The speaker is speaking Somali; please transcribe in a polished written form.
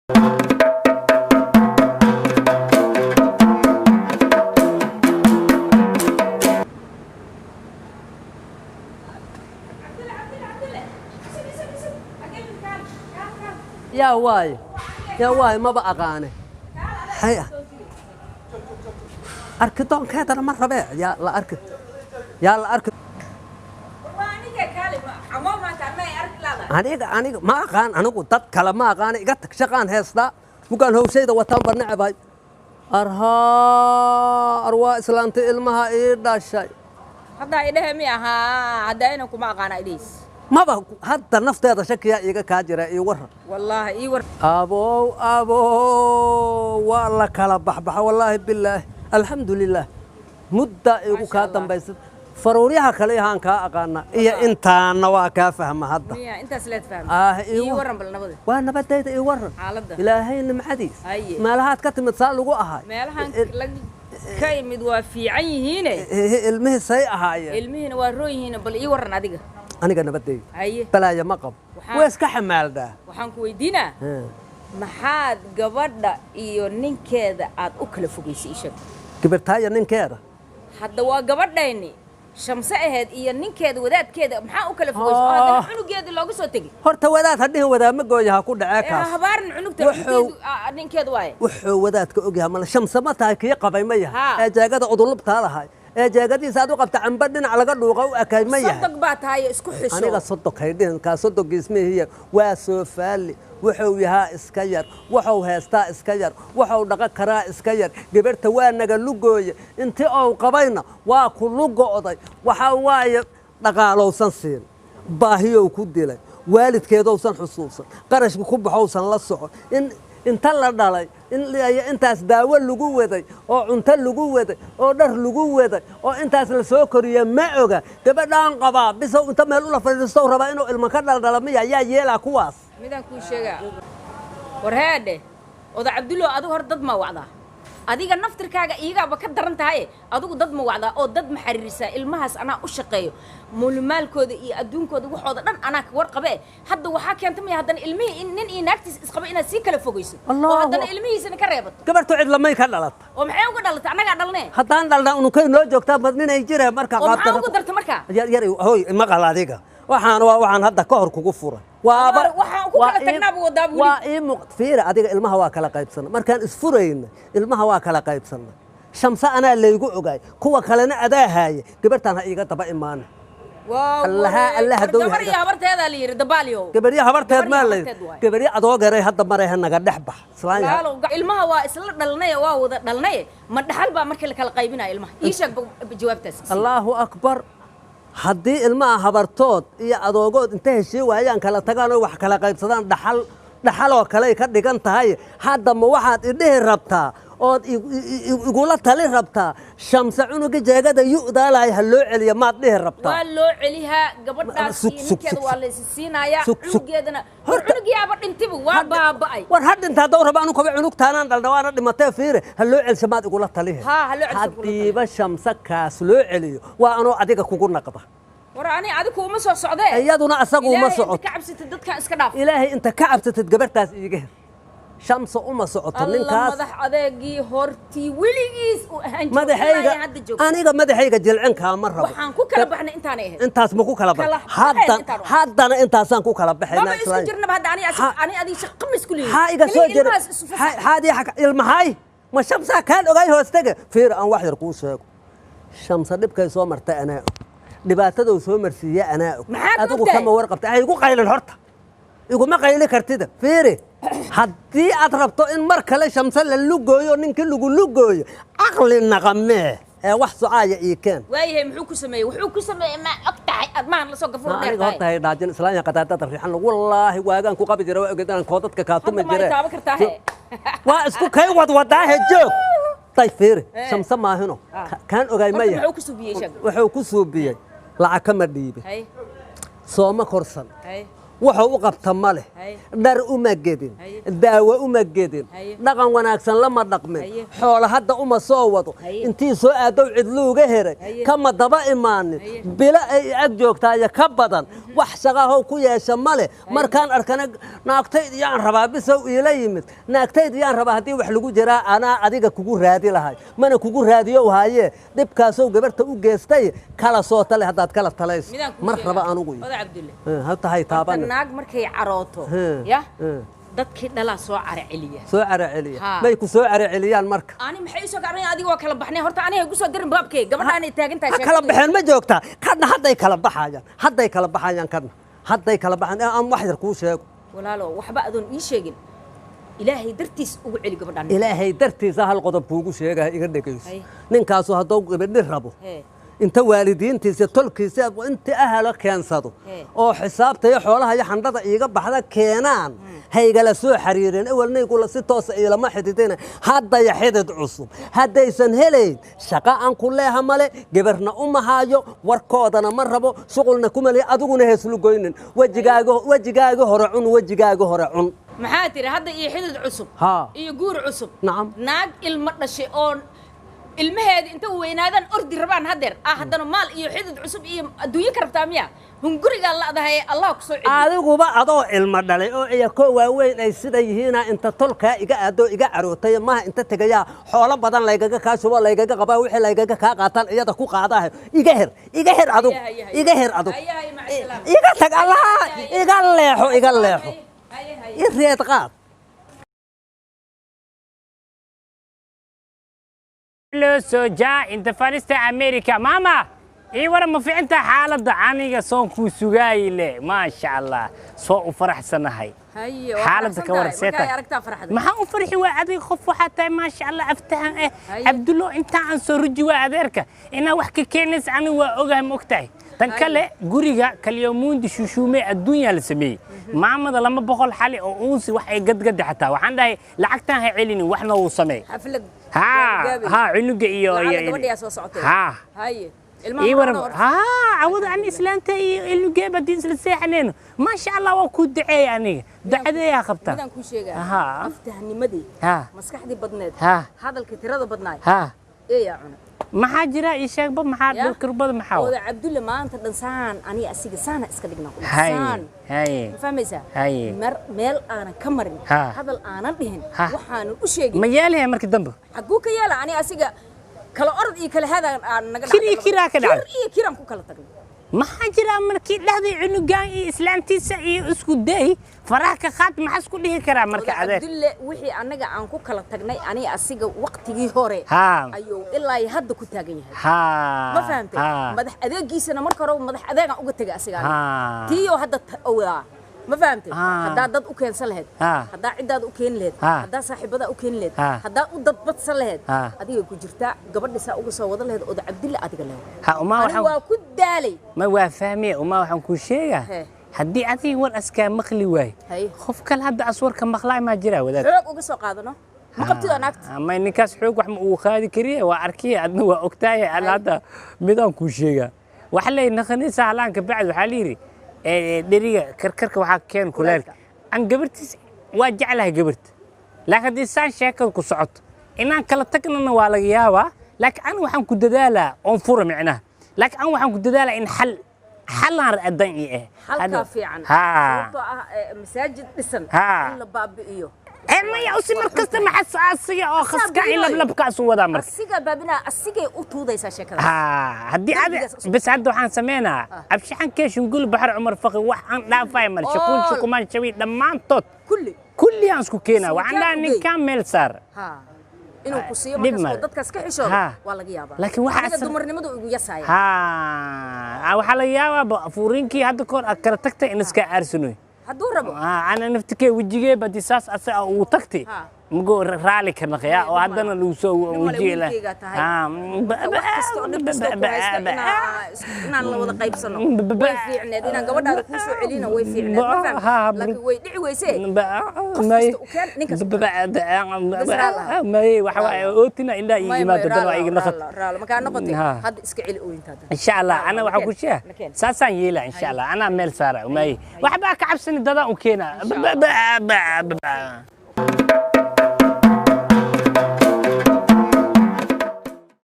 يا واي ما بقى غاني هيا أركضون كذا مرة بيع يا لا أركض يا لا أركض أنا ما غان أنا قلت كلام ما غاني قلت شغان هسدا وكان هو شيء ده وتنبر نعباي أروا إسلامت علمها إيه ده الشيء هذا إله ميها هذا إنكم ما غانا إليس ما بقى حتى نفط هذا شك يا كاجرة يور والله يور أبو والله كلا بح والله بالله الحمد لله مدة يقول كاتم بس فروريها كليها أنك أقانا إيه أنت نوا كافهم هذا مية أنت سلت فهم يورن بالنبض وأنا بديت يورن حالده إلهي المحدث ما لها تكتم تصال لقوا هاي ما لها كاي مدوا في عين هنا المه سيء هاي المه وروي هنا بل يورن هذيك أنا قلنا بدي أيه بلا يا مقب ويس كحمل ده وحنك ويدينا محاد قبضة إيو نين كذا عاد أكل فوقيس إيشك كبرتها يا نين كذا حتى وقبضة إني شمسة هاد إيو نين كذا وذات كذا محا أكل فوقيس هذا عنو جاد اللي قصة تجي هرت وذات هديه وذا مجوجها كل عكاس هبارن عنو ترى نين كذا واي وذات كوجها مال الشمس ما تاكي قبي ميها جاكد أضرب تالا هاي جاكدي سادو قبت عم بدنا على قدر وقو أكيد مية صدق بات هاي اسكو حشو أنا صدق هيدين كصدق جسمي هي واسفالي وحويها إسكير وحو هستا إسكير وحو دقة كرا إسكير جبرت وانا قلوجوي أنت أو قبينا وكل قاضي وحواي دقالو سنسين باهيو كوديله والد كذا وسن حصوصا قرش بكب حوصا للصعود inta la dhalay in intaas daawo lagu waday oo cunto lagu waday oo dhar lagu waday oo intaas la soo koriyo ma oga gabadhan qaba biso inta meel u la fadhiisto raba inuu ilmo ka dhaldhala miya yaa yeela kuwaas midaan ku sheega warheede oda Cabdulo adigu hor dad ma wacda adiga naftirkaaga iyaga ka daran tahay adigu dad ma wacda oo dad ma xariirisa ilmahaas ana u shaqeeyo mulmaalkooda iyo adduunkooda waxooda dhan ana ka warqabe hadda waxa keentay hadan ilmihi in nin inaagtiis isqaba inaad si kala fogeyso oo hadan ilmihiisana ka reebato gabartu cid lamay ka dhalata oo maxay uga dhalatay anaga dhalnay hadaan dhalna unu kay noo joogtaa badnin ay jireen marka qaabta oo ugu darta marka yar hooy ma qala adiga waxaan hadda ka hor kugu furay waxaan ku kala tagnaa wada buu waa ii muqfiir adiga ilmaha waa kala qaybsan markaan isfurayna ilmaha waa kala qaybsan shamsa ana leeygu ogaay kuwa kalena adaahaye gabartan ha iiga daba imaan الله دوري habarteed la yiri dabaaliyo gabadhi habarteed ma leey gabadhi adoo garay hadda mareehan naga dhaxbax ilmaha waa isla dhalnay waa wada dhalnay ma dhaxal ba markii la kala qaybinayo ilmaha ii sheeg jawaabtaas Allahu akbar haddii ilmaha habartood iyo adoogood inta heshiis waayaan kala tagaan oo wax kala qaybsadaan dhaxal oo kale ka dhigan tahay hadda ma waxaad idhihi rabtaa oo igula tali rabtaa shamsa cunuga jeegada yu'daalay ha loo celiyo maad dhihi rabtaa waa loo celiha gabadhaas ninkeeda waa la siinayaa cunugeedana cunugiyaaba dhintiba waa baaba'ay war hadinta dawr rabaan ku cunugtaanaan dhaldawaana dhimatay fiire ha loo celiyo maad igula talihe ha loo celiyo hadiiba shamsa kaas loo celiyo waa anoo adiga kugu naqda وراني أديك وما سو صعدة أيادنا أسقوا وما صعد إلهي أنت كعبست الدك إسكداف إلهي أنت كعبست تجبرتاس يجهر شمس وما صعد الله مدح أذاقي هورتي وليجيس مدح حيجة أنا إذا مدح حيجة جلعنك مرة وحنكو كلا بحنا أنت أنا أنت اسمكو كلا بح حدا أنت أسانكو كلا بحنا ما بيسجرنا بهذا أنا أدي شق مسكولين حاجة سجر هذه حق المهاي ما شمس كان أجاي هو استجى فير أن واحد ركوس شمس دبك يسوى مرتأ أنا dhibaatadu soo marsiiyay ana adigu kama warqabta ay igu qaylan horta igu ma qayli kartida fiiri haddii aad rabto in mar kale shamsa la lugooyo ninkii lagu lugooyo aqli naqame ee wax sucaaya ii keen waayahay wuxuu ku sameeyay ma ogtahay admaan la soo gafur dheer tahay horta hay dhaajin islaanya qadaadada riixan wallahi waagaan ku qabi jiray waa ogaadaan koodadka ka tuma jiray waa isku kay wadaahe joog tay fiiri shamsa ma hino kan ogaay ma yahay wuxuu ku suubiyay lacag kama dhiibe sooma korsan wuxuu u qabta ma leh dhar uma gedin daawo uma gedin dhaqan wanaagsan lama dhaqmin xoolo hadda uma soo wado intii soo aadow cidluuga heray kama daba imaanin bila ay ag joogtaayo ka badan wax shaqahow ku yeesha ma leh markaan arkana naagtayd iyaan rabaa bisow iila yimid naagtayd iyaan rabaa haddii wax lagu jiraa anaa adiga kugu raadi lahay mana kugu raadiyo haye dhibkaasoo gabarta u geestay kala soo tale haddaad kala talayso mar raba anugu hadda hay taaban naag markay carooto ya dadkii dhalaa soo caraceliya may ku soo caraceliyan marka ani maxay soo gaarnay adiga waa kala baxnay horta aniga igu soo dirin baabkay gabadhaan ay taagan tahay kala baxeen ma joogtaa kadna hadday kala baxayaan kadna hadday kala baxaan aan wax yar kuu sheego walaalo waxba adoon ii sheegin ilaahay dartiis ugu celi gabadhaan ilaahay dartiis hal qodob kuugu sheegaa iga dhageyso ninkaasu hadduu gabadhi rabo inta waalidiintiisa tolkiisa inta ahalo keensado oo xisaabta iyo xoolaha iyo xandhada iiga baxda keenaan haygala soo xariireen awalnaygula si toos ilama xididina hadda ya xidid cusub haddaysan helayn shaqa aan ku leeha male gabarna uma haayo warkoodana ma rabo shuqulna kuma leeya adiguna heeslu goynin wejigaaga hore cun maxaa tiri hadda iyo xidid cusub iyo guur cusub naag ilmo dhashay oo ilmaheeda inta weynaadan ordi rabaan hadeer haddana maal iyo xidid cusub iyo adduunyo ka rabtaa miya hungurigaa la'dahay allah ku soo celiyo adiguba adoo ilmo dhalay oo iyakoo waaweyn ay sida yihiina inta tolkaa iga aadoo iga carootay maaha inta tegayaa xoolo badan laygaga kaa shubo laygaga qabaa wixii laygaga kaa qaataan iyada ku qaadahay iga her adug iga tag allaha iga leexo i reed qaad soo jaa inta farista America mama ii wara ma fiicanta xaaladda aniga soon ku sugaayile ma sha Allah soo u faraxsanahay xaaladda ka warseeta maxaa u farxi waa adig qof waxa tahay ma sha Allah aftahan Abdullah inta aan soo ruji waa adeerka ina wax ka keenays ani waa ogahay ma ogtahay tan kale guriga kaliyoomundi shushuume adduunya la sameeyay maamada lama boqol xali oo uunsi wax ay gadgad xataa waxaan dhahay lacagtan ha celinin waxna uu sameey xaflad cunuga iyo gabadhiyaa soo socotay عوض عن إسلامته اللي بدين سلسحنين ما شاء الله وكود دعي يعني دعي يا خبطة بدن كل شيء أفتحني مدي مسكحدي بدنات هذا الكثير هذا بدناي إيه يا عنا ما حاجرة إيشك بب ما حد بالكربة ما حاول هذا عبد الله ما أنت إنسان أنا أسيق سنة إسكدنا إنسان فاهم إيش ميل أنا كمرني هذا الآن بهن وحنا وشيء ميالها مركز دمبه حقوك يلا أنا أسيق كلا أرض كلا هذا نقدر كيرا كده كيرا كلا تقول ما حجرا مركي لهذا عنقان إسلام تسعي اسكو داي فراك خات ما حس كله كرا مركي عذاب عبدالله وحي أنا عنكو كلا تقني أنا أسيق وقت جيهوري أيوه إلا يهد كتاجي ما فهمت مدح أذاك جيسنا مركرو مدح أذاك أوجد تجا أسيق تيو هذا أولا ما فهمت هذا ضد أوكين سلهد هذا عداد أوكين لهد هذا صاحب هذا أوكين لهد هذا ضد بط سلهد هذه كجرتا قبل نساء أوجس وضل لهد أود عبد الله أتقول له وما هو كد دالي ما هو فاهمي وما هو كل شيء هدي عتي والأسكان مخلي واي خوف كل هذا أصور كم مخلع ما جرى ولا حق أوجس وقادنا ما قبت أنا أكت ما إنكاس حق وحم وخادي كريه وأركيه عدنا وأكتاي على هذا ميدان كل شيء وحلي نخني سهلان كبعد وحليري دريga karkarka waxa keen kuleelka aan gabartiis waa jeclahay gabarta laakiin disaan sheekad ku socoto inaan kala tagnana waa laga yaabaa laakiin aan waxaan ku dadaalaa on furo micnaha laakiin aan waxaan ku dadaalaa in xalaan adan ee halka fiican sababtoo ah masaajid dhisan in la baabi'iyo ما يوصي مركز تمحس أسيا أو خسكا إلا بلبكا سودا مركز أسيا بابنا أسيا أطودا يساشكلا هدي عاد بس عدو حان سمينا أبشي حان كيش نقول بحر عمر فقي وحان لا فايمر شكون شكومان شوي دمان توت كل يانسكو كينا وعندنا نكمل صار إنه قصير ما ضد كسك حشود والله جيابا لكن واحد دمر نمدو يساي أو حلا جيابا فورينكي هذا كور أكرتكت إنسك أرسنوي هدوربو أنا نفتكر وجهي بدي ساس أسا وطقتي مقول رالي كنقيا وهذانا لو سو وجيله inaan la wada qaybsano way fiicneed inaan gabadhaada ku soo celina way fiicneed ma fahmay laakiin way dhici weysay may waxa way ootina ilaa yimaado dad ay naqad raal ma ka noqotay hadda iska celi ooyintaada insha Allah ana waxa ku sheeg saasan yeela insha Allah ana meel saara may waxba ka cabsani dada u keena